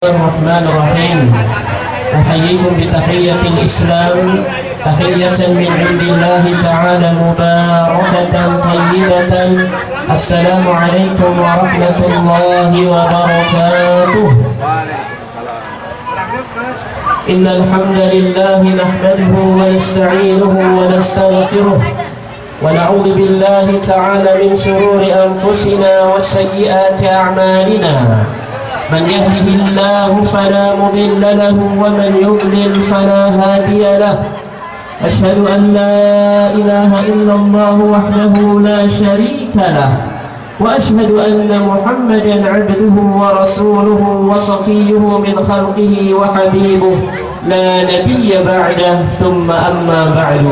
الرحمن الرحيم. أحييكم بتحية الإسلام، تحية من عند الله تعالى مباركة طيبة. السلام عليكم ورحمة الله وبركاته. إن الحمد لله نحمده ونستعينه ونستغفره ونعوذ بالله تعالى من شرور أنفسنا وسيئات أعمالنا. من يهده الله فلا مضل له ومن يضلل فلا هادي له. أشهد أن لا إله إلا الله وحده لا شريك له، وأشهد أن محمدا عبده ورسوله وصفيه من خلقه وحبيبه لا نبي بعده. ثم أما بعد.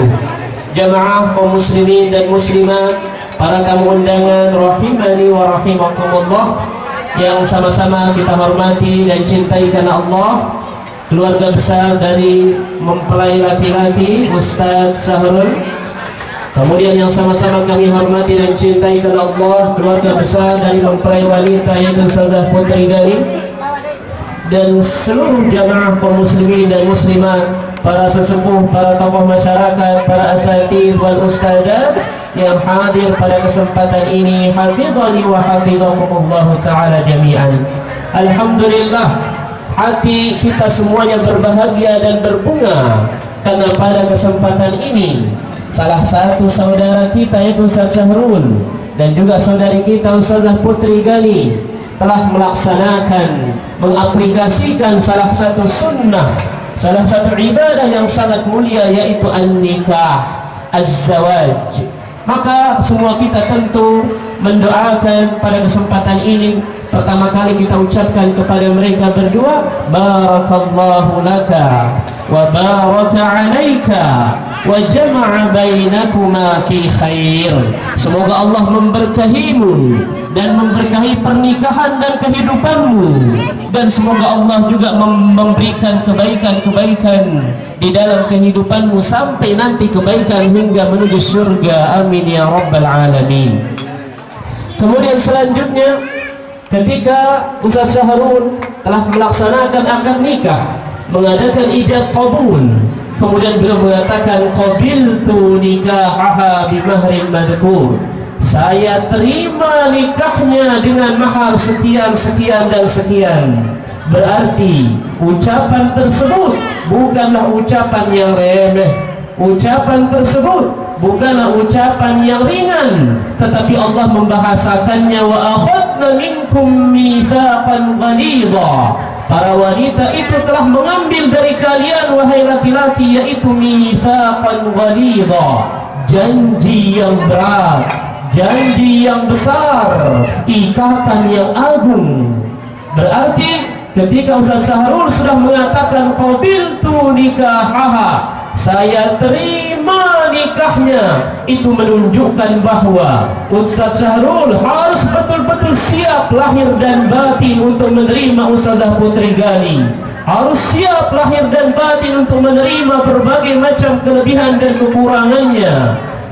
Jamaah kaum muslimin dan muslimat, para tamu undangan rahimani wa rahimakumullah, yang sama-sama kita hormati dan cintai karena Allah, keluarga besar dari mempelai laki-laki Ustadz Syahrul, kemudian yang sama-sama kami hormati dan cintai karena Allah, keluarga besar dari mempelai wanita yaitu Ustazah Putri Gali, dan seluruh jamaah kaum muslimin dan muslimat, para sesepuh, para tokoh masyarakat, para asatidz wal ustadzat yang hadir pada kesempatan ini. Hafizani wa hafizakumullah ta'ala jami'an. Alhamdulillah, hati kita semuanya berbahagia dan berbunga karena pada kesempatan ini salah satu saudara kita yaitu Ustaz Syahrul dan juga saudari kita Ustazah Putri Gali telah melaksanakan, mengaplikasikan salah satu sunnah, salah satu ibadah yang sangat mulia yaitu an-nikah, az-zawaj. Maka semua kita tentu mendoakan pada kesempatan ini. Pertama kali kita ucapkan kepada mereka berdua, barakallahu laka wa baraka alaika wa jama'a bainakuma fi khair. Semoga Allah memberkahimu dan memberkahi pernikahan dan kehidupanmu, dan semoga Allah juga memberikan kebaikan-kebaikan di dalam kehidupanmu sampai nanti kebaikan hingga menuju surga. Amin ya rabbal alamin. Kemudian selanjutnya, ketika Ustaz Syahrul telah melaksanakan akad nikah, mengadakan ijab qabul, kemudian beliau mengatakan qabiltu nikahaha bi mahrin madhkur. Saya terima nikahnya dengan mahar sekian, sekian, dan sekian. Berarti ucapan tersebut bukanlah ucapan yang remeh, ucapan tersebut bukanlah ucapan yang ringan, tetapi Allah membahasakannya wa akhadna minkum mitsaqan ghalidha. Para wanita itu telah mengambil dari kalian wahai laki-laki yaitu mitsaqan ghalidha, janji yang berat, janji yang besar, ikatan yang agung. Berarti ketika Ustaz Syahrul sudah mengatakan qabiltu nikahaha, saya terima nikahnya, itu menunjukkan bahwa Ustaz Syahrul harus betul-betul siap lahir dan batin untuk menerima Ustazah Putri Gali, harus siap lahir dan batin untuk menerima berbagai macam kelebihan dan kekurangannya,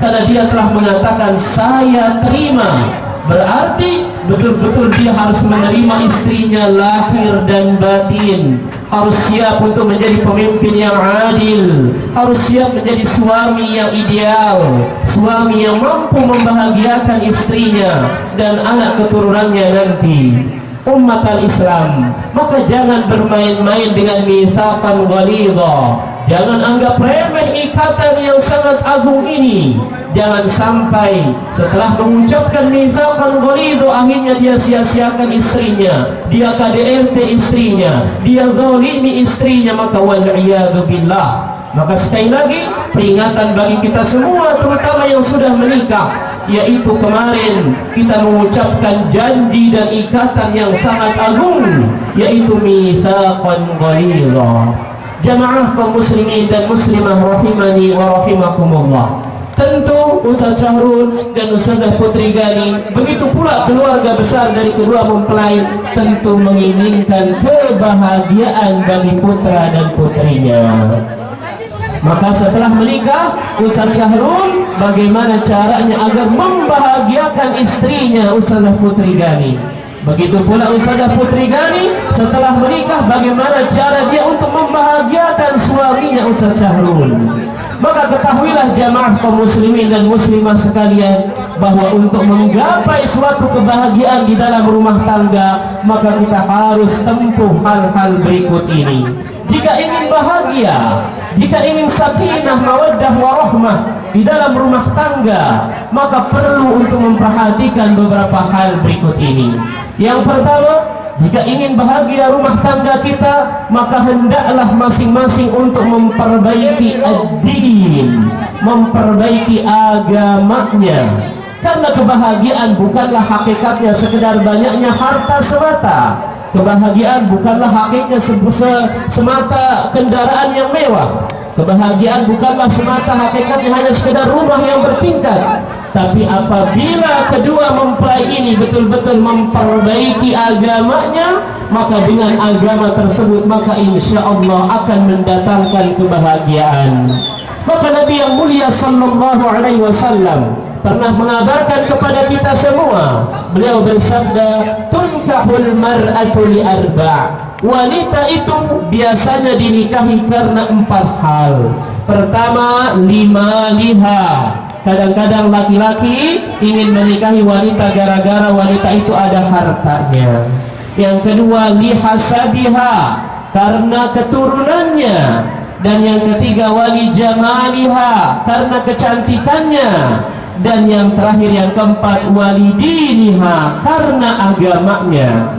karena dia telah mengatakan saya terima. Berarti betul-betul dia harus menerima istrinya lahir dan batin, harus siap untuk menjadi pemimpin yang adil, harus siap menjadi suami yang ideal, suami yang mampu membahagiakan istrinya dan anak keturunannya nanti. Umat al-Islam, maka jangan bermain-main dengan mitsaqan ghalidha. Jangan anggap remeh ikatan yang sangat agung ini. Jangan sampai setelah mengucapkan mitsaqan ghalidha akhirnya dia sia-siakan istrinya, dia KDRT istrinya, dia zalimi istrinya, maka wal'iyadu billah. Maka sekali lagi peringatan bagi kita semua, terutama yang sudah menikah, yaitu kemarin kita mengucapkan janji dan ikatan yang sangat agung, yaitu mitsaqan ghalidha. Jamaah kaum muslimin dan muslimah rahimani wa rahimakumullah. Tentu Ustaz Syahrul dan Ustazah Putri Gali, begitu pula keluarga besar dari kedua mempelai, tentu menginginkan kebahagiaan bagi putra dan putrinya. Maka setelah menikah, Ustaz Syahrul bagaimana caranya agar membahagiakan istrinya Ustazah Putri Gali. Begitu pula Ustazah Putri Gani setelah menikah, bagaimana cara dia untuk membahagiakan suaminya Ustaz Syahrul. Maka ketahuilah jamaah kaum muslimin dan muslimah sekalian, bahwa untuk menggapai suatu kebahagiaan di dalam rumah tangga, maka kita harus tempuh hal-hal berikut ini. Jika ingin bahagia, jika ingin sakinah, mawaddah, warahmah di dalam rumah tangga, maka perlu untuk memperhatikan beberapa hal berikut ini. Yang pertama, jika ingin bahagia rumah tangga kita, maka hendaklah masing-masing untuk memperbaiki ad-din, memperbaiki agamanya. Karena kebahagiaan bukanlah hakikatnya sekedar banyaknya harta semata. Kebahagiaan bukanlah hakikatnya semata kendaraan yang mewah. Kebahagiaan bukanlah semata hakikatnya hanya sekedar rumah yang bertingkat. Tapi apabila kedua mempelai ini betul-betul memperbaiki agamanya, maka dengan agama tersebut maka insya Allah akan mendatangkan kebahagiaan. Maka Nabi yang mulia sallallahu alaihi wasallam pernah mengabarkan kepada kita semua. Beliau bersabda, tunkahul mar'atu li arba'. Wanita itu biasanya dinikahi karena 4 hal. Pertama, lima liha. Kadang-kadang laki-laki ingin menikahi wanita gara-gara wanita itu ada hartanya. Yang kedua, lihasabiha, karena keturunannya. Dan yang ketiga, wali jamaliha, karena kecantikannya. Dan yang terakhir, yang keempat, wali diniha, karena agamanya.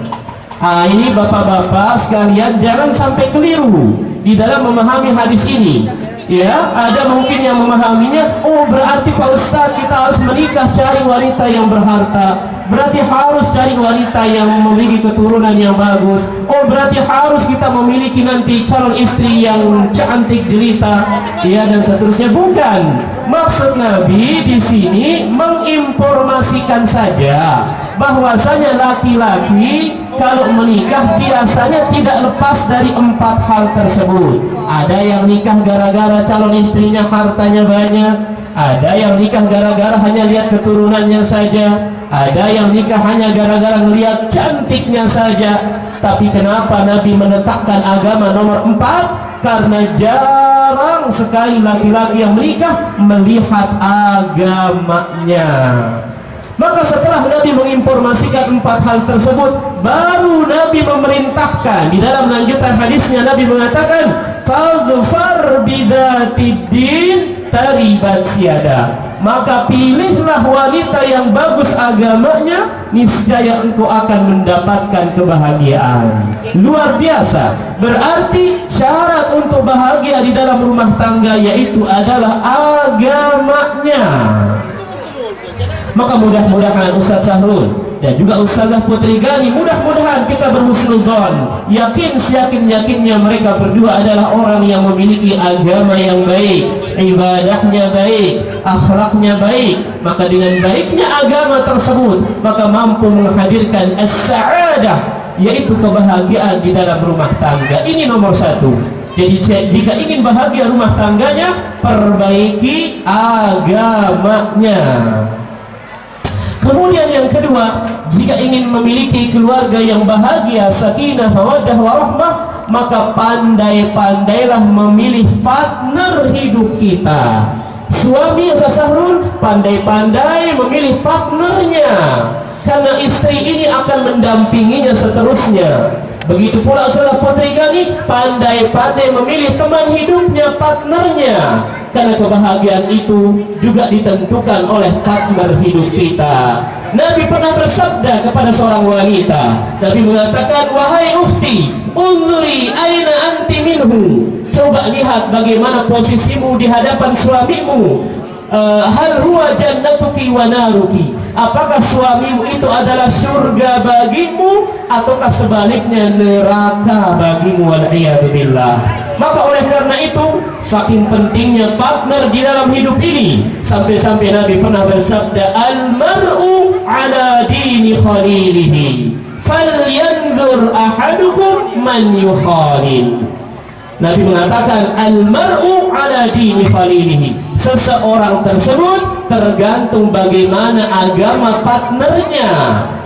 Ini bapak-bapak sekalian, jangan sampai keliru di dalam memahami hadis ini. Ya, ada mungkin yang memahaminya, oh berarti Pak Ustadz kita harus menikah cari wanita yang berharta, berarti harus cari wanita yang memiliki keturunan yang bagus, oh berarti harus kita memiliki nanti calon istri yang cantik jelita, ya, dan seterusnya. Bukan. Maksud Nabi di sini menginformasikan saja bahwasanya laki-laki kalau menikah biasanya tidak lepas dari 4 hal tersebut. Ada yang nikah gara-gara calon istrinya hartanya banyak, ada yang nikah gara-gara hanya lihat keturunannya saja, ada yang nikah hanya gara-gara melihat cantiknya saja. Tapi kenapa Nabi menetapkan agama nomor 4? Karena jarang sekali laki-laki yang menikah melihat agamanya. Maka setelah Nabi menginformasikan 4 hal tersebut, baru Nabi memerintahkan. Di dalam lanjutan hadisnya Nabi mengatakan, fadhfar bidzatiddin taribat siada. Maka pilihlah wanita yang bagus agamanya, niscaya engkau akan mendapatkan kebahagiaan. Luar biasa. Berarti syarat untuk bahagia di dalam rumah tangga yaitu adalah agamanya. Maka mudah-mudahan Ustaz Syahrul dan juga Ustazah Putri Gani, mudah-mudahan kita berhusnudzon, yakin seyakin-yakinnya mereka berdua adalah orang yang memiliki agama yang baik, ibadahnya baik, akhlaknya baik. Maka dengan baiknya agama tersebut, maka mampu menghadirkan as-sa'adah, yaitu kebahagiaan di dalam rumah tangga. Ini nomor 1. Jadi jika ingin bahagia rumah tangganya, perbaiki agamanya. Kemudian yang kedua, jika ingin memiliki keluarga yang bahagia, sakinah, mawaddah, warahmah, maka pandai-pandailah memilih partner hidup kita. Suami Ustaz Syahrul pandai-pandai memilih partnernya, karena istri ini akan mendampinginya seterusnya. Begitu pula Ustazah Putri Gani pandai-pandai memilih teman hidupnya, partnernya, karena kebahagiaan itu juga ditentukan oleh partner hidup kita. Nabi pernah bersabda kepada seorang wanita. Nabi mengatakan, wahai ukhti, unzuri aina anti minhu. Coba lihat bagaimana posisimu di hadapan suamimu. Hal huwa jannatuki wa naruki. Apakah suamimu itu adalah surga bagimu, ataukah sebaliknya neraka bagimu, wal'iyadzubillah. Maka oleh karena itu, saking pentingnya partner di dalam hidup ini, sampai-sampai Nabi pernah bersabda, al-mar'u ala dini khalilihi, falyanzur ahadukum man yukhalil. Nabi mengatakan, al-mar'u ala dini khalilihi, seseorang tersebut tergantung bagaimana agama partnernya.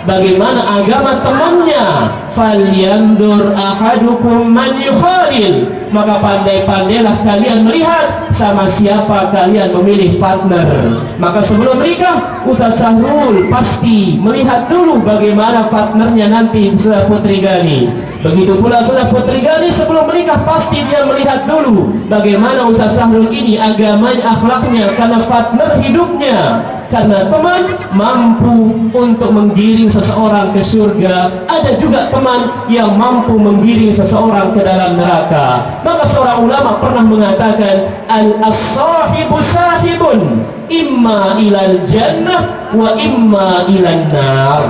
bagaimana agama temannya. Falyandur ahadukum man yukhalil, maka pandai-pandailah kalian melihat sama siapa kalian memilih partner. Maka sebelum menikah, Ustaz Syahrul pasti melihat dulu bagaimana partnernya nanti Saudara Putri Gani. Begitu pula Saudara Putri Gani sebelum menikah pasti dia melihat dulu bagaimana Ustaz Syahrul ini agamanya, akhlaknya, karena partner hidupnya. Karena teman mampu untuk menggiring seseorang ke surga, ada juga teman yang mampu menggiring seseorang ke dalam neraka. Maka seorang ulama pernah mengatakan, al-sahibu sahibun imma ilal jannah wa imma ilan nar.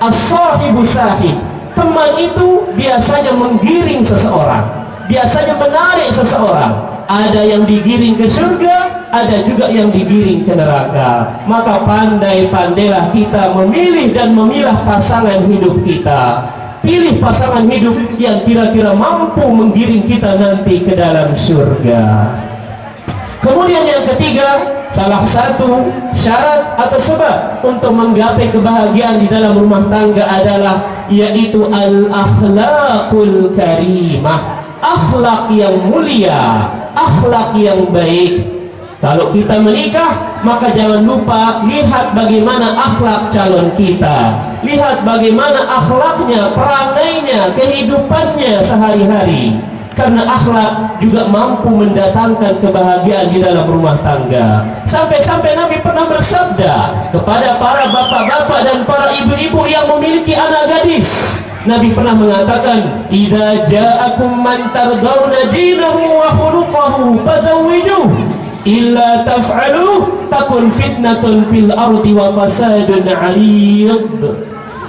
As-sahibu sahib, teman itu biasanya menggiring seseorang, biasanya menarik seseorang. Ada yang digiring ke surga, ada juga yang digiring ke neraka. Maka pandai-pandailah kita memilih dan memilah pasangan hidup kita. Pilih pasangan hidup yang kira-kira mampu menggiring kita nanti ke dalam surga. Kemudian yang ketiga, salah satu syarat atau sebab untuk menggapai kebahagiaan di dalam rumah tangga adalah yaitu al-akhlaqul karimah, akhlak yang mulia, akhlak yang baik. Kalau kita menikah, maka jangan lupa lihat bagaimana akhlak calon kita, lihat bagaimana akhlaknya, perangainya, kehidupannya sehari-hari. Karena akhlak juga mampu mendatangkan kebahagiaan di dalam rumah tangga. Sampai-sampai Nabi pernah bersabda kepada para bapak-bapak dan para ibu-ibu yang memiliki anak gadis. Nabi pernah mengatakan, "Idza ja'akum man tardawna dinahu wa khuluquhu fazawwijuhu. Illa taf'alu takun fitnatun fil ardi wa fasadun 'arid."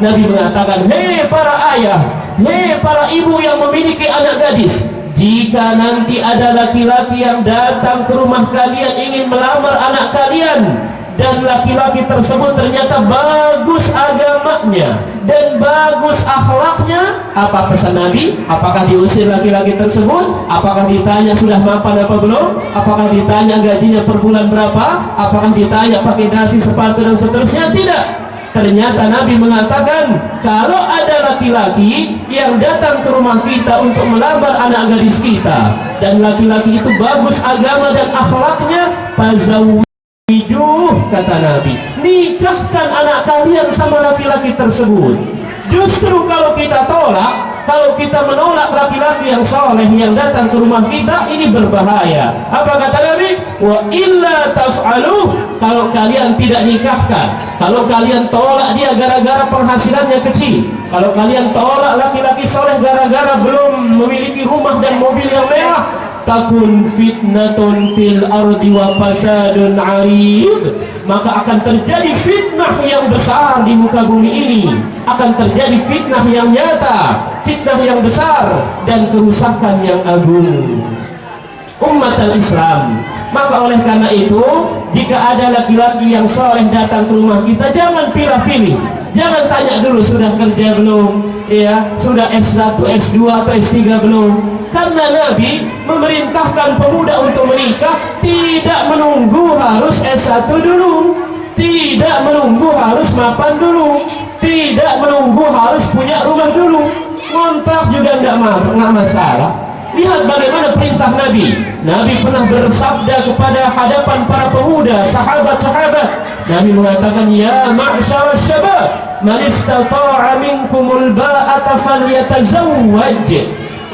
Nabi mengatakan, hei para ayah, hei para ibu yang memiliki anak gadis, jika nanti ada laki-laki yang datang ke rumah kalian ingin melamar anak kalian, dan laki-laki tersebut ternyata bagus agamanya dan bagus akhlaknya, apa pesan Nabi? Apakah diusir laki-laki tersebut? Apakah ditanya sudah mapan apa belum? Apakah ditanya gajinya per bulan berapa? Apakah ditanya pakai dasi, sepatu dan seterusnya? Tidak. Ternyata Nabi mengatakan, kalau ada laki-laki yang datang ke rumah kita untuk melamar anak gadis kita, dan laki-laki itu bagus agama dan akhlaknya, fazawwijuh, kata Nabi, nikahkan anak kalian sama laki-laki tersebut. Justru kalau kita tolak, kalau kita menolak laki-laki yang soleh yang datang ke rumah kita, ini berbahaya. Apa kata Nabi? Wa illa taf'aluh, kalau kalian tidak nikahkan, kalau kalian tolak dia gara-gara penghasilannya kecil, kalau kalian tolak laki-laki soleh gara-gara belum memiliki rumah dan mobil yang mewah, takun fitnatun fil ardi wa fasadun 'arid, maka akan terjadi fitnah yang besar di muka bumi ini, akan terjadi fitnah yang nyata, fitnah yang besar dan kerusakan yang agung. Umat al-Islam, maka oleh karena itu, jika ada laki-laki yang soleh datang ke rumah kita, jangan pilih-pilih, jangan tanya dulu sudah kerja belum, ya, sudah S1, S2 atau S3 belum. Karena Nabi memerintahkan pemuda untuk menikah tidak menunggu harus S1 dulu, tidak menunggu harus mapan dulu, tidak menunggu harus punya rumah dulu, ngontrak juga nggak masalah. Lihat bagaimana perintah Nabi. Nabi pernah bersabda kepada hadapan para pemuda, sahabat-sahabat. Nabi mengatakan, ya ma'syarasy syabab, man istata'a minkumul ba'ata falyatazawwaj.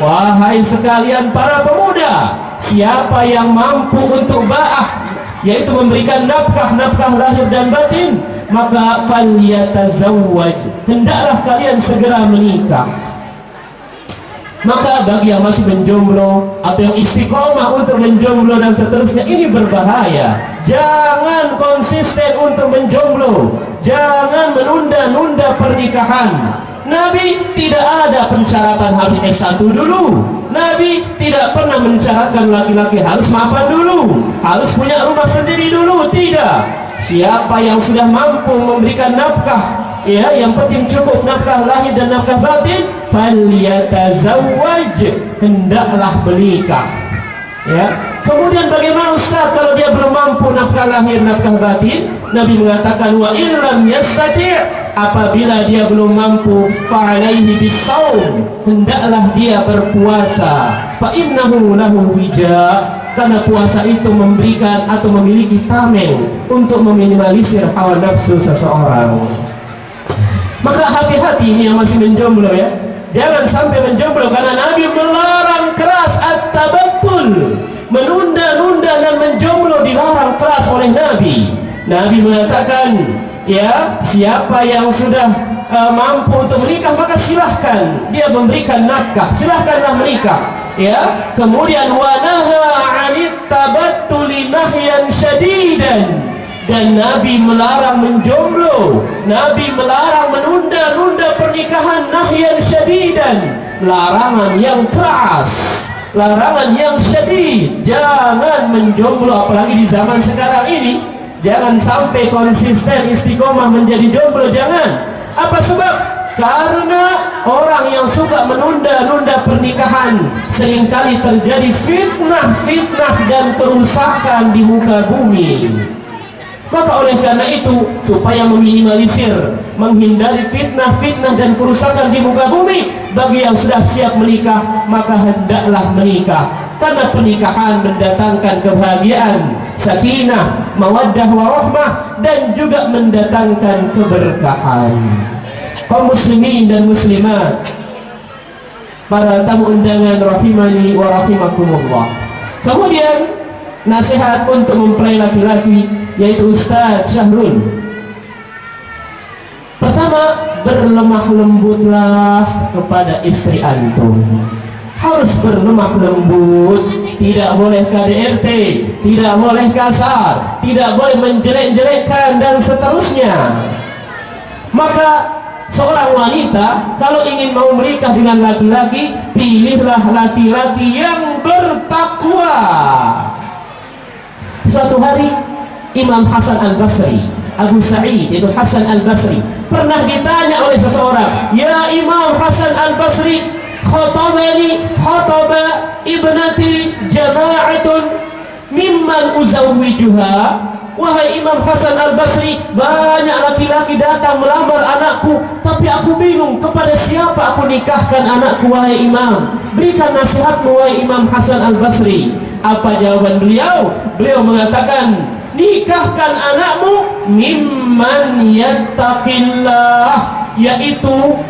Wahai sekalian para pemuda, siapa yang mampu untuk ba'ah, yaitu memberikan nafkah lahir dan batin, maka falyatazawwaj, hendaklah kalian segera menikah. Maka bagi yang masih menjomblo atau yang istiqomah untuk menjomblo dan seterusnya, ini berbahaya. Jangan konsisten untuk menjomblo, jangan menunda-nunda pernikahan. Nabi tidak ada pensyaratan harus S1 dulu. Nabi tidak pernah mensyaratkan laki-laki harus mapan dulu, harus punya rumah sendiri dulu. Tidak. Siapa yang sudah mampu memberikan nafkah, ya, yang penting cukup nafkah lahir dan nafkah batin, falyatazawwaj, hendaklah menikah. Ya. Kemudian bagaimana Ustaz kalau dia belum mampu nafkah lahir, nafkah batin? Nabi mengatakan wa illam yastati', apabila dia belum mampu fa'alaihi bisawm, hendaklah dia berpuasa. Fa innahu lahu wija, karena puasa itu memberikan atau memiliki tameng untuk meminimalisir hawa nafsu seseorang. Maka hati-hati ini yang masih menjomblo ya. Jangan sampai menjomblo, karena Nabi melarang keras at-tabattul, menunda-nunda dan menjomblo dilarang keras oleh Nabi. Nabi mengatakan, ya, siapa yang sudah mampu untuk menikah maka silahkan dia memberikan nafkah, silahkanlah menikah. Ya, kemudian wa naha 'anit tabattuli nahyan syadidan. Dan Nabi melarang menjomblo, Nabi melarang menunda-nunda pernikahan nahyan syadidan, larangan yang keras, larangan yang syadid. Jangan menjomblo, apalagi di zaman sekarang ini. Jangan sampai konsisten istiqomah menjadi jomblo, jangan. Apa sebab? Karena orang yang suka menunda-nunda pernikahan seringkali terjadi fitnah-fitnah dan kerusakan di muka bumi. Maka oleh karena itu, supaya meminimalisir, menghindari fitnah-fitnah dan kerusakan di muka bumi, bagi yang sudah siap menikah, maka hendaklah menikah. Karena pernikahan mendatangkan kebahagiaan, sakinah, mawaddah warahmah, dan juga mendatangkan keberkahan. Kaum muslimin dan muslimat, para tamu undangan rahimani wa rahimakumullah. Kemudian nasihat untuk mempelai laki-laki, yaitu Ustaz Syahrul. Pertama, berlemah lembutlah kepada istri antum. Harus berlemah lembut, tidak boleh KDRT, tidak boleh kasar, tidak boleh menjelek-jelekkan dan seterusnya. Maka seorang wanita kalau ingin mau menikah dengan laki-laki, pilihlah laki-laki yang bertakwa. Suatu hari Imam Hasan Al-Basri, Abu Sa'id itu Hasan Al-Basri, pernah ditanya oleh seseorang, "Ya Imam Hasan Al-Basri, khatabani khataba ibnati jama'atun mimman uzawwijuha." Wahai Imam Hasan Al-Basri, banyak laki-laki datang melamar anakku, tapi aku bingung kepada siapa aku nikahkan anakku. Wahai Imam, berikan nasihatmu wahai Imam Hasan Al-Basri. Apa jawaban beliau? Beliau mengatakan, nikahkan anakmu mimman yattaqillah, yaitu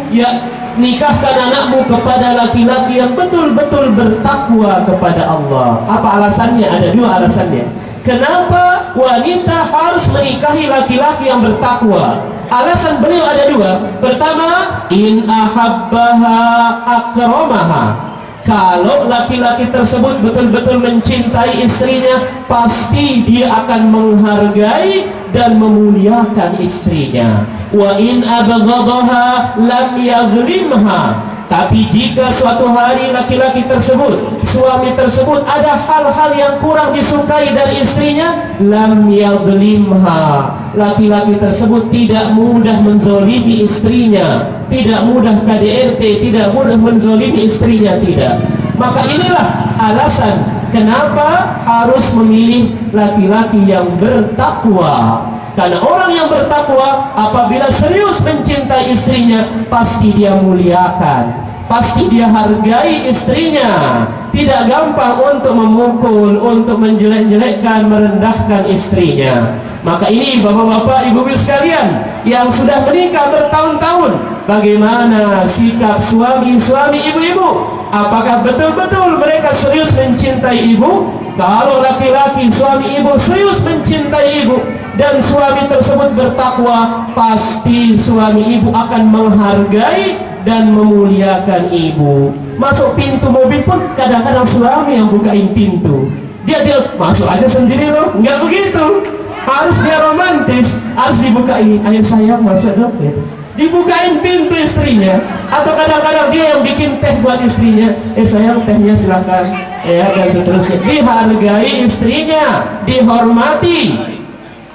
nikahkan anakmu kepada laki-laki yang betul-betul bertakwa kepada Allah. Apa alasannya? Ada dua alasannya. Kenapa wanita harus menikahi laki-laki yang bertakwa? Alasan beliau ada dua. Pertama, in ahabbaha akramaha. Kalau laki-laki tersebut betul-betul mencintai istrinya, pasti dia akan menghargai dan memuliakan istrinya. Wa in abghadaha lam yaghlimha. Tapi jika suatu hari laki-laki tersebut, suami tersebut ada hal-hal yang kurang disukai dari istrinya, lam yaghlimha. Laki-laki tersebut tidak mudah menzolimi istrinya, tidak mudah KDRT, tidak mudah menzolimi istrinya, tidak. Maka inilah alasan kenapa harus memilih laki-laki yang bertakwa. Karena orang yang bertakwa apabila serius mencintai istrinya, pasti dia muliakan, pasti dia hargai istrinya, tidak gampang untuk memukul, untuk menjelek-jelekkan, merendahkan istrinya. Maka ini bapak-bapak, ibu-ibu sekalian yang sudah menikah bertahun-tahun, bagaimana sikap suami-suami ibu-ibu? Apakah betul-betul mereka serius mencintai ibu? Kalau laki-laki suami ibu serius mencintai ibu dan suami tersebut bertakwa, pasti suami ibu akan menghargai dan memuliakan ibu. Masuk pintu mobil pun kadang-kadang suami yang bukain pintu. Dia masuk aja sendiri loh, nggak begitu. Harus dia romantis, harus dibukain. Ayo sayang masuk dong, gitu. Dibukain pintu istrinya. Atau kadang-kadang dia yang bikin teh buat istrinya. Sayang, tehnya silakan. Ya, dan seterusnya. Dihargai istrinya, dihormati.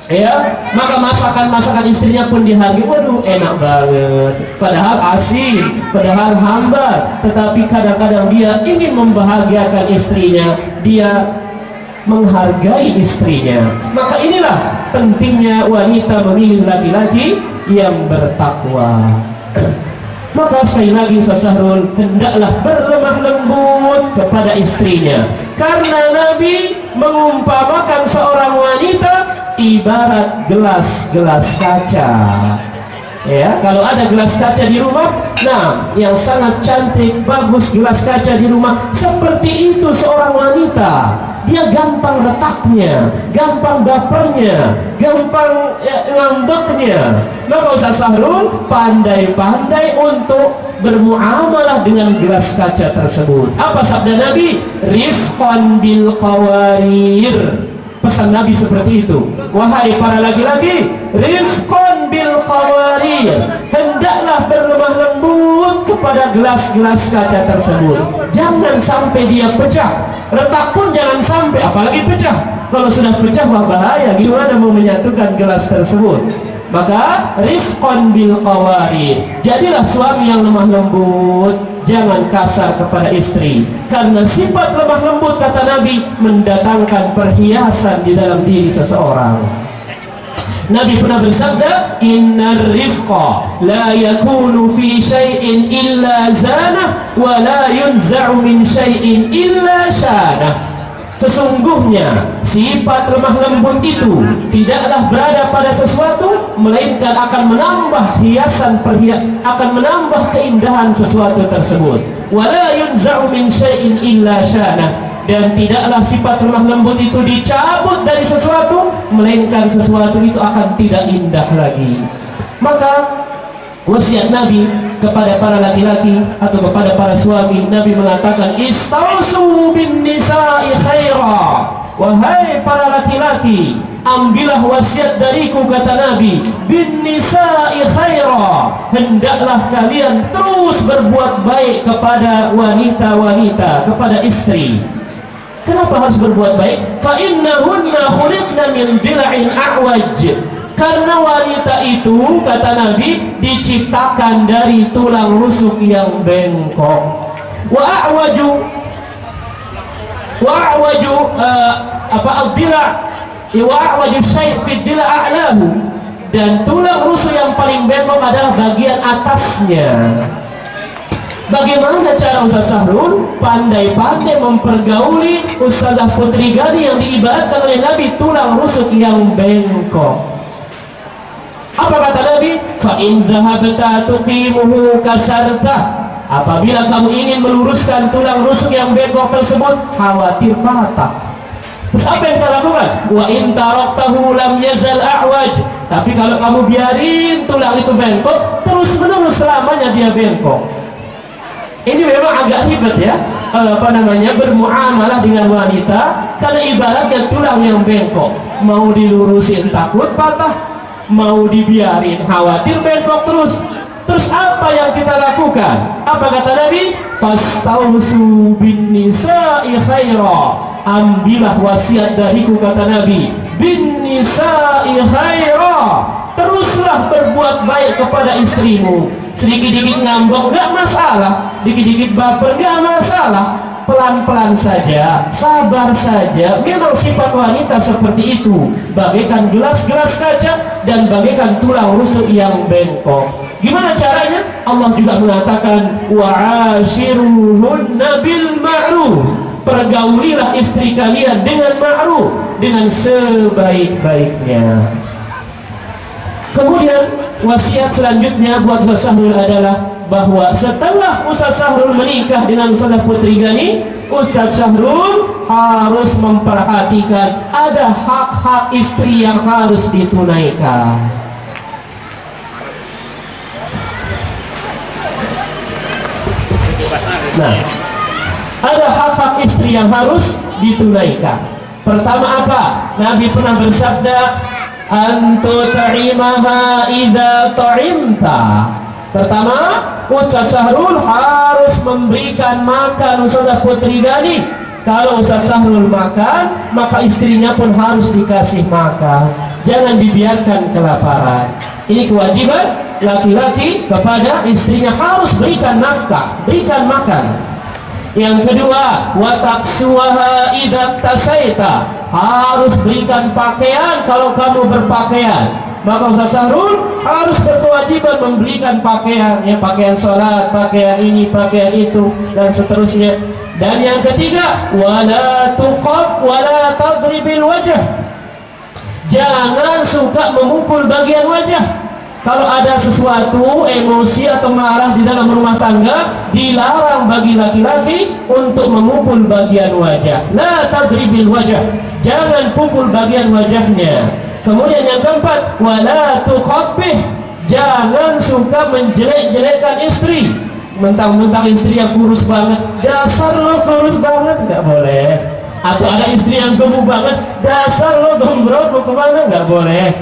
ya, maka masakan istrinya pun dihargai. Waduh, enak banget, padahal asin, padahal hambar, tetapi kadang-kadang dia ingin membahagiakan istrinya, dia menghargai istrinya. Maka inilah pentingnya wanita memilih laki-laki yang bertakwa. Maka sekali lagi Ustaz Syahrul, hendaklah berlemah lembut kepada istrinya, karena Nabi mengumpamakan seorang wanita ibarat gelas-gelas kaca. Ya, kalau ada gelas kaca di rumah, nah yang sangat cantik, bagus gelas kaca di rumah, seperti itu seorang wanita. Dia gampang retaknya, gampang bapernya, gampang ngambeknya. Maka Ustaz Syahrul pandai-pandai untuk bermuamalah dengan gelas kaca tersebut. Apa sabda Nabi? Rifqan bil qawarir. Pesan Nabi seperti itu. Wahai para laki-laki, rifqan bil qawarir, hendaklah berlemah lembut kepada gelas-gelas kaca tersebut. Jangan sampai dia pecah. Retak pun jangan sampai, apalagi pecah. Kalau sudah pecah wah bahaya, gimana mau menyatukan gelas tersebut? Maka rifqan bil qawarir, jadilah suami yang lemah lembut, jangan kasar kepada istri, karena sifat lemah lembut kata Nabi mendatangkan perhiasan di dalam diri seseorang. Nabi pernah bersabda, innar rifqa la yakunu fi syai'in illa zanah wa la yunza'u min syai'in illa syanah. Sesungguhnya sifat lemah lembut itu tidaklah berada pada sesuatu, melainkan akan menambah hiasan akan menambah keindahan sesuatu tersebut. Wala yunza'u min syai'in illa syanah, dan tidaklah sifat lemah lembut itu dicabut dari sesuatu, melainkan sesuatu itu akan tidak indah lagi. Maka wasiat Nabi kepada para laki-laki atau kepada para suami, Nabi mengatakan, istausu bin nisa'i khaira. Wahai para laki-laki, ambillah wasiat dariku kata Nabi, bin nisa'i khaira, hendaklah kalian terus berbuat baik kepada wanita-wanita, kepada istri. Kenapa harus berbuat baik? Fa innahunna khuliqna min dila'in a'waj, karena wanita itu kata Nabi diciptakan dari tulang rusuk yang bengkok. Wa a'waju al-dila' wa a'waju syai' fi dila' a'lahu, dan tulang rusuk yang paling bengkok adalah bagian atasnya. Bagaimana cara Ustaz Syahrul? Pandai-pandai mempergauli Ustazah Putri Gani yang diibaratkan oleh Nabi tulang rusuk yang bengkok. Apa kata Nabi? Fa in dhahabta tuqimuhu kasarta. Apabila kamu ingin meluruskan tulang rusuk yang bengkok tersebut, khawatir patah. Terus apa yang kita lakukan? Wa in taraktahu lam yazal a'waj. Tapi kalau kamu biarin tulang itu bengkok, terus menerus selamanya dia bengkok. Ini memang agak ribet ya, bermuamalah dengan wanita, karena ibaratnya tulang yang bengkok, mau dilurusin takut patah, mau dibiarin khawatir bengkok terus. Terus apa yang kita lakukan? Apa kata Nabi? Fastausu bin nisa'i khaira, ambillah wasiat dariku kata Nabi, bin nisa'i khaira, teruslah berbuat baik kepada istrimu. Sedikit-dikit ngambek gak masalah, dikit-dikit baper gak masalah, pelan-pelan saja, sabar saja. Memang sifat wanita seperti itu, bagaikan gelas-gelas kaca dan bagaikan tulang rusuk yang bengkok. Gimana caranya? Allah juga mengatakan wa'ashiruhunna bil ma'ruf, pergaulilah istri kalian dengan ma'ruf, dengan sebaik-baiknya. Kemudian wasiat selanjutnya buat Ustaz Syahrul adalah bahwa setelah Ustaz Syahrul menikah dengan Ustazah Putri Gani, Ustaz Syahrul harus memperhatikan ada hak-hak istri yang harus ditunaikan. Nah, ada hak-hak istri yang harus ditunaikan. Pertama apa? Nabi pernah bersabda, antu ta'imaha idza ta'imta. Pertama, Ustaz Syahrul harus memberikan makan Ustazah Putri Gani. Kalau Ustaz Syahrul makan, maka istrinya pun harus dikasih makan. jangan dibiarkan kelaparan. Ini kewajiban laki-laki kepada istrinya, harus berikan nafkah, berikan makan. Yang kedua, wa taksuha idza tasaita, harus berikan pakaian kalau kamu berpakaian. Maka Ustaz Sahrul harus berkewajiban membelikan pakaian, ya, pakaian sholat, pakaian ini, pakaian itu, dan seterusnya. Dan yang ketiga, wala tuqab wala tadribil wajah, jangan suka memukul bagian wajah. Kalau ada sesuatu emosi atau marah di dalam rumah tangga, dilarang bagi laki-laki untuk memukul bagian wajah. La tadribil wajah, jangan pukul bagian wajahnya. Kemudian yang keempat, wala tuqabbih, jangan suka menjelek-jelekan istri. Mentang-mentang istri yang kurus banget, dasar lo kurus banget, nggak boleh. Atau ada istri yang gemuk banget, dasar lo gembrot, mau kemana, nggak boleh.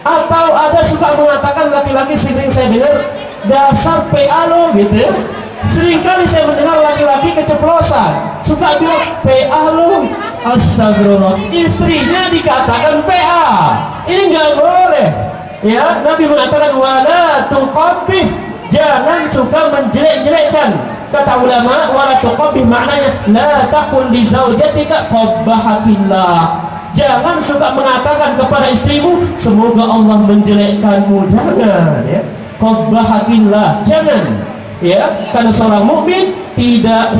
Atau ada suka mengatakan laki-laki, sering saya dengar, dasar PA lo gitu. Seringkali saya mendengar laki-laki keceplosan, suka bilang PA lo. Astagfirullah, istrinya dikatakan PA. Ini nggak boleh. Ya, Nabi mengatakan wala tuqabbih, jangan suka menjelek-jelekkan. Kata ulama, wala tuqabbih maknanya la taqul li zaujatika qabbahakillah. Jangan suka mengatakan kepada istrimu, semoga Allah menjelekkanmu. Jangan, ya. Qabbahakillah, jangan. Ya, karena seorang mukmin tidak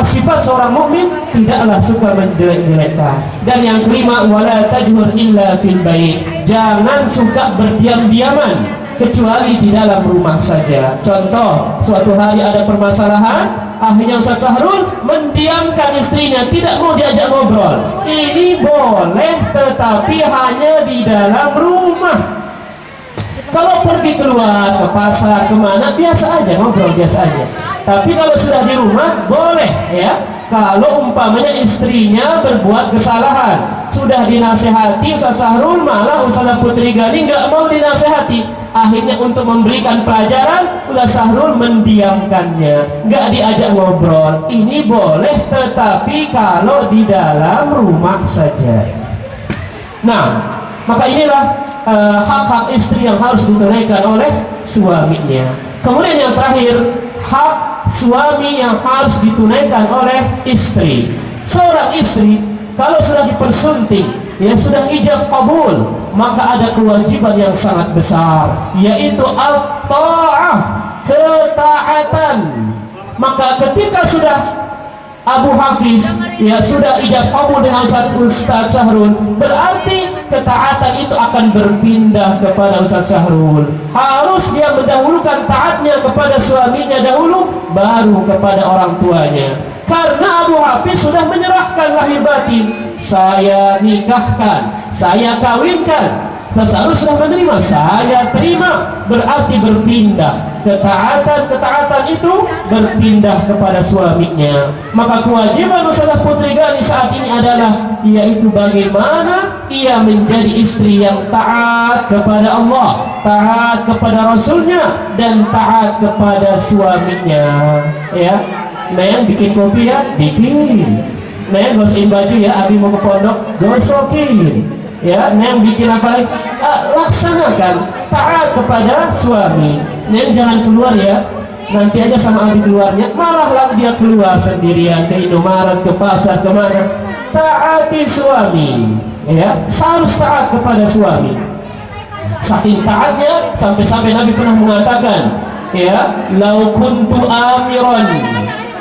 sifat seorang mukmin tidaklah suka menjelek-jelekkan. Dan yang kelima, wala tajhur illa fil bait, jangan suka berdiam-diaman kecuali di dalam rumah saja. Contoh, suatu hari ada permasalahan, akhirnya Ustaz Sahrul mendiamkan istrinya, tidak mau diajak ngobrol. Ini boleh, tetapi hanya di dalam rumah. Kalau pergi keluar ke pasar kemana, biasa aja ngobrol, biasa aja. Tapi kalau sudah di rumah boleh, ya. Kalau umpamanya istrinya berbuat kesalahan, sudah dinasehati Ustaz Sahrul, malah Ustazah Putri Gani nggak mau dinasehati. Akhirnya untuk memberikan pelajaran, Ustaz Sahrul mendiamkannya, nggak diajak ngobrol. Ini boleh, tetapi kalau di dalam rumah saja. Nah, maka inilah hak-hak istri yang harus ditunaikan oleh suaminya. Kemudian yang terakhir, hak suami yang harus ditunaikan oleh istri. Seorang istri kalau sudah dipersunting, ya sudah ijab kabul, maka ada kewajiban yang sangat besar, yaitu at-ta'ah, ketaatan. Maka ketika sudah Abu Hafiz, ya sudah ijab kabul dengan Ustaz Sahrul, berarti ketaatan itu akan berpindah kepada Ustaz Sahrul. Harus dia mendahulukan taatnya kepada suaminya dahulu, baru kepada orang tuanya. Karena Abu Hafiz sudah menyerahkan lahir batin, saya nikahkan, saya kawinkan. Ustaz Sahrul sudah menerima, saya terima, berarti berpindah. Ketaatan itu berpindah kepada suaminya. Maka kewajiban Ustazah Putri Gani saat ini adalah, yaitu bagaimana ia menjadi istri yang taat kepada Allah, taat kepada Rasulnya, dan taat kepada suaminya. Ya, Neng bikin kopi ya, bikin. Neng gosokin baju ya, Abi mau ke pondok, gosokin. Ya, Neng bikin apa lagi? Laksanakan, taat kepada suami. Neng jangan keluar ya, nanti aja sama Abi keluarnya, malah dia keluar sendirian ke Indomaret, ke pasar, kemana. Taati suami, ya, harus taat kepada suami. Saking taatnya sampai-sampai Nabi pernah mengatakan, ya, lau kuntu amiran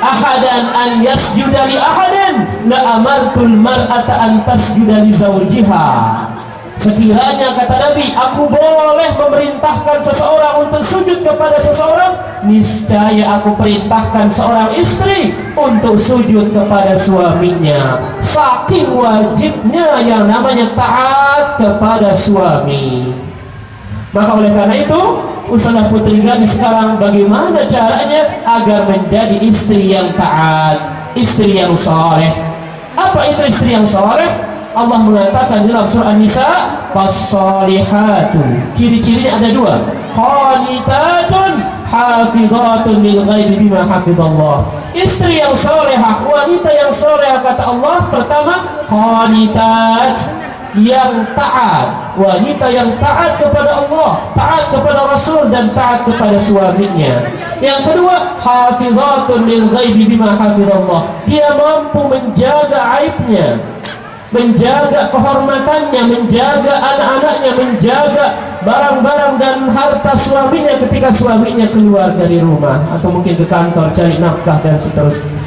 ahadan an yasjuda li ahadan la amartul mar'ata an tasjuda li zawjiha. Sekiranya, kata Nabi, aku boleh memerintahkan seseorang untuk sujud kepada seseorang, niscaya aku perintahkan seorang istri untuk sujud kepada suaminya. Saking wajibnya yang namanya taat kepada suami. Maka oleh karena itu, Ustazah Putri Gani sekarang bagaimana caranya agar menjadi istri yang taat, istri yang saleh. Apa itu istri yang saleh? Allah mengatakan dalam surah An-Nisa, "Fas-salihatu", ciri-cirinya ada dua, qanitatun hafizatun lil ghaibi bima hafizallah. Istri yang salehah, wanita yang salehah, kata Allah, pertama qanitat, yang taat, wanita yang taat kepada Allah, taat kepada Rasul, dan taat kepada suaminya. Yang kedua, hafizatun lil ghaibi bima hafizallah, dia mampu menjaga aibnya, menjaga kehormatannya, menjaga anak-anaknya, menjaga barang-barang dan harta suaminya ketika suaminya keluar dari rumah atau mungkin ke kantor cari nafkah dan seterusnya.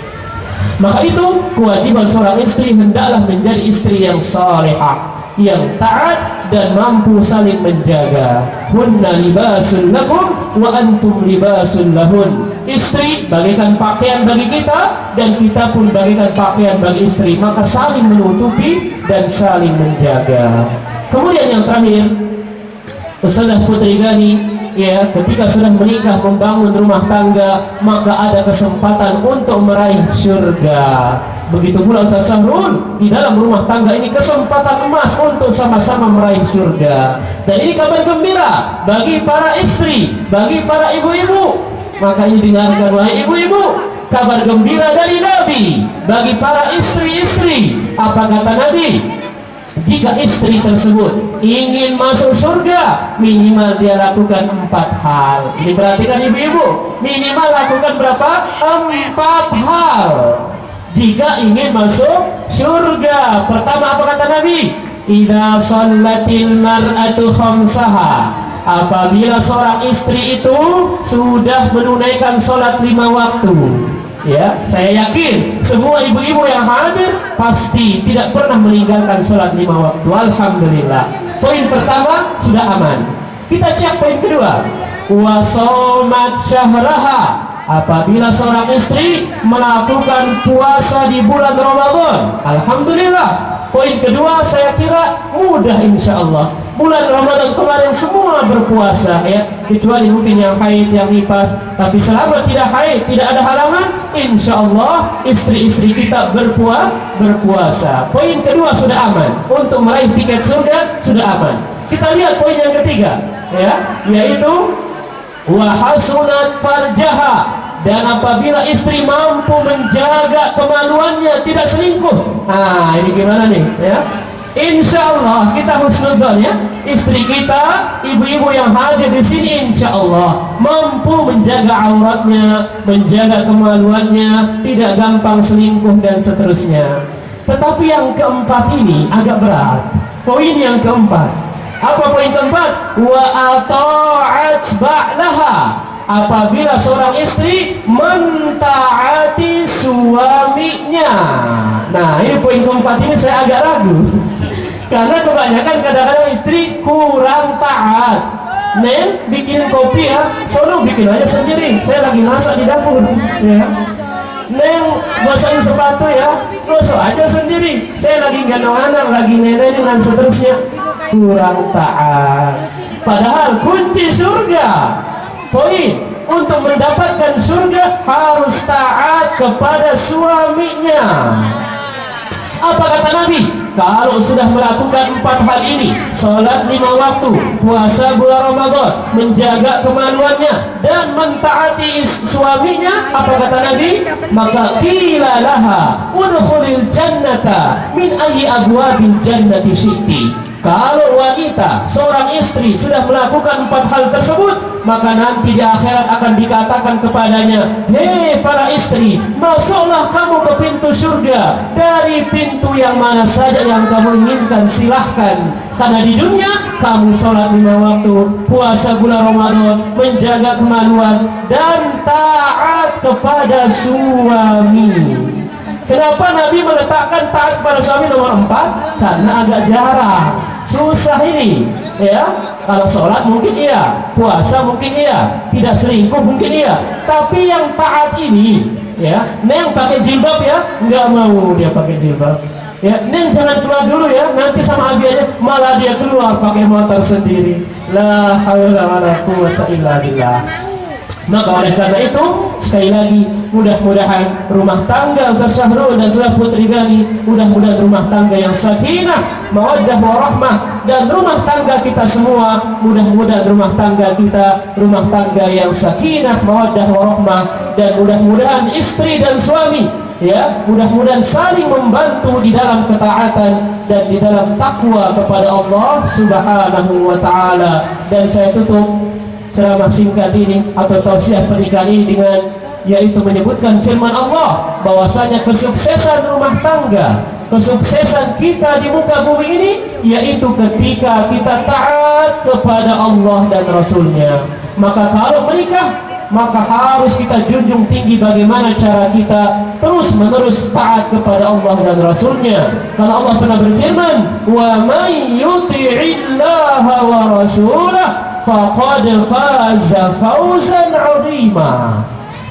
Maka itu kewajiban seorang istri, hendaklah menjadi istri yang salihah, yang taat dan mampu saling menjaga. Hunna libasul lakum wa antum libasul lahun. Istri bagaikan pakaian bagi kita dan kita pun bagaikan pakaian bagi istri, maka saling menutupi dan saling menjaga. Kemudian yang terakhir, Ustazah Putri Gani, ya, ketika sudah menikah membangun rumah tangga, maka ada kesempatan untuk meraih surga. Begitu pula Ustaz Syahrul, di dalam rumah tangga ini kesempatan emas untuk sama-sama meraih surga. Dan ini kabar gembira bagi para istri, bagi para ibu-ibu. Maka ini dengarkan wahai ibu-ibu, kabar gembira dari Nabi bagi para istri-istri. Apa kata Nabi? Jika istri tersebut ingin masuk surga, minimal dia lakukan 4 hal. Ini perhatikan ibu-ibu, minimal lakukan berapa? 4 hal jika ingin masuk surga. Pertama, apa kata Nabi? Idza shallatil mar'atu khamsaha, apabila seorang istri itu sudah menunaikan sholat 5 waktu. Ya, saya yakin semua ibu-ibu yang hadir pasti tidak pernah meninggalkan sholat 5 waktu. Alhamdulillah. Poin pertama sudah aman. Kita cek poin kedua. Wa shamat syahraha, apabila seorang istri melakukan puasa di bulan Ramadan. Alhamdulillah. Poin kedua saya kira mudah insya Allah. Bulan Ramadan kemarin semua berpuasa, ya, kecuali mungkin yang haid, yang nifas. Tapi selama tidak haid, tidak ada halangan, insya Allah istri-istri kita berpuasa. Poin kedua sudah aman. Untuk meraih tiket surga sudah aman. Kita lihat poin yang ketiga, ya, yaitu wa hasunat farjaha, dan apabila istri mampu menjaga kemaluannya, tidak selingkuh. Nah, ini gimana nih, ya? Insya Allah kita husnudzon, ya, istri kita, ibu-ibu yang hadir di sini, insya Allah mampu menjaga auratnya, menjaga kemaluannya, tidak gampang selingkuh dan seterusnya. Tetapi yang keempat ini agak berat. Poin yang keempat, apa poin keempat? Wa ata'at ba'laha, apabila seorang istri mentaati suaminya. Nah, ini poin keempat ini saya agak ragu. Karena kebanyakan kadang-kadang istri kurang taat. Neng bikin kopi, ya, sono bikin aja sendiri. Saya lagi masak di dapur, ya. Neng basahin sepatu, ya, gosok aja sendiri. Saya lagi gendong anak, lagi nenek dan seterusnya. Kurang taat. Padahal kunci surga, poin untuk mendapatkan surga harus taat kepada suaminya. Apa kata Nabi? Kalau sudah melakukan 4 hal ini, sholat 5 waktu, puasa bulan Ramadan, menjaga kemaluannya, dan mentaati suaminya, apa kata Nabi? Maka qila laha udkhulil jannata min ayyi abwabil jannati syi'ti. Kalau wanita, seorang istri sudah melakukan 4 hal tersebut, maka nanti di akhirat akan dikatakan kepadanya, hei para istri, masuklah kamu ke pintu surga dari pintu yang mana saja yang kamu inginkan, silahkan. Karena di dunia kamu sholat 5 waktu, puasa bulan Ramadan, menjaga kemaluan, dan taat kepada suami. Kenapa Nabi meletakkan taat kepada suami nomor 4? Karena agak jarang, susah ini, ya. Kalau sholat mungkin iya, puasa mungkin iya, tidak selingkuh mungkin iya. Tapi yang taat ini, ya, Neng pakai jilbab, ya, nggak mau dia pakai jilbab. Ya, Neng jangan keluar dulu, ya, nanti sama abi aja, malah dia keluar pakai motor sendiri. La haula wala quwwata illa billah. Maka oleh karena itu, sekali lagi, mudah-mudahan rumah tangga Ustaz Syahrul dan Ustaz Putri Gani, mudah-mudahan rumah tangga yang sakinah, mawaddah warahmah, dan rumah tangga kita semua, mudah-mudahan rumah tangga kita rumah tangga yang sakinah, mawaddah warahmah, dan mudah-mudahan istri dan suami ya, mudah-mudahan saling membantu di dalam ketaatan dan di dalam takwa kepada Allah Subhanahu wa taala. Dan saya tutup ceramah singkat ini atau tausiah pernikahan ini dengan yaitu menyebutkan firman Allah bahwasanya kesuksesan rumah tangga, kesuksesan kita di muka bumi ini yaitu ketika kita taat kepada Allah dan Rasulnya. Maka kalau menikah, maka harus kita junjung tinggi bagaimana cara kita terus menerus taat kepada Allah dan Rasulnya. Karena Allah pernah berfirman, wa may yuti'illaha wa rasulah faqad faza fawzan 'azima.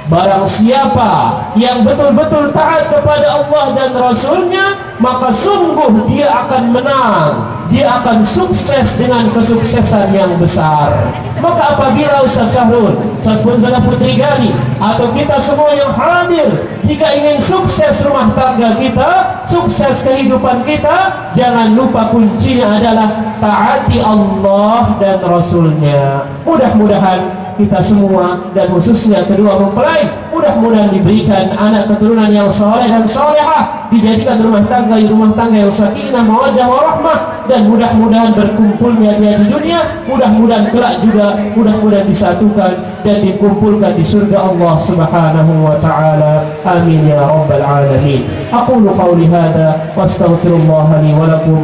Barang siapa yang betul-betul taat kepada Allah dan Rasulnya, maka sungguh dia akan menang, dia akan sukses dengan kesuksesan yang besar. Maka apabila Ustaz Syahrul, Ustaz Punzana Putri Gali, atau kita semua yang hadir, jika ingin sukses rumah tangga kita, sukses kehidupan kita, jangan lupa kuncinya adalah taati Allah dan Rasulnya. Mudah-mudahan kita semua dan khususnya kedua mempelai mudah-mudahan diberikan anak keturunan yang soleh dan solehah, dijadikan rumah tangga yang sakinah mawaddah warahmah, dan mudah-mudahan berkumpulnya dia di dunia, mudah-mudahan kelak juga mudah-mudahan disatukan dan dikumpulkan di surga Allah Subhanahu wa taala. Amin ya rabbal alamin. Aqulu qawli hadza wa astaghfirullah li wa lakum.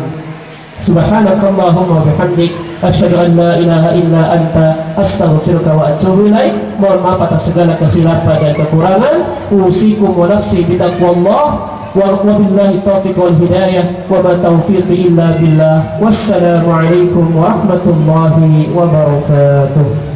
Subhanakallahumma wa bihamdik asyhadu an la ilaha illa anta astaghfiruka wa atubu ilaik. Mohon maaf atas segala kesilapan dan kekurangan. Usikum wa nafsi bitaqwallah wa billahi taufiq wal hidayah wa ma taufiqi illa billah. Wassalamu alaikum warahmatullahi wabarakatuh.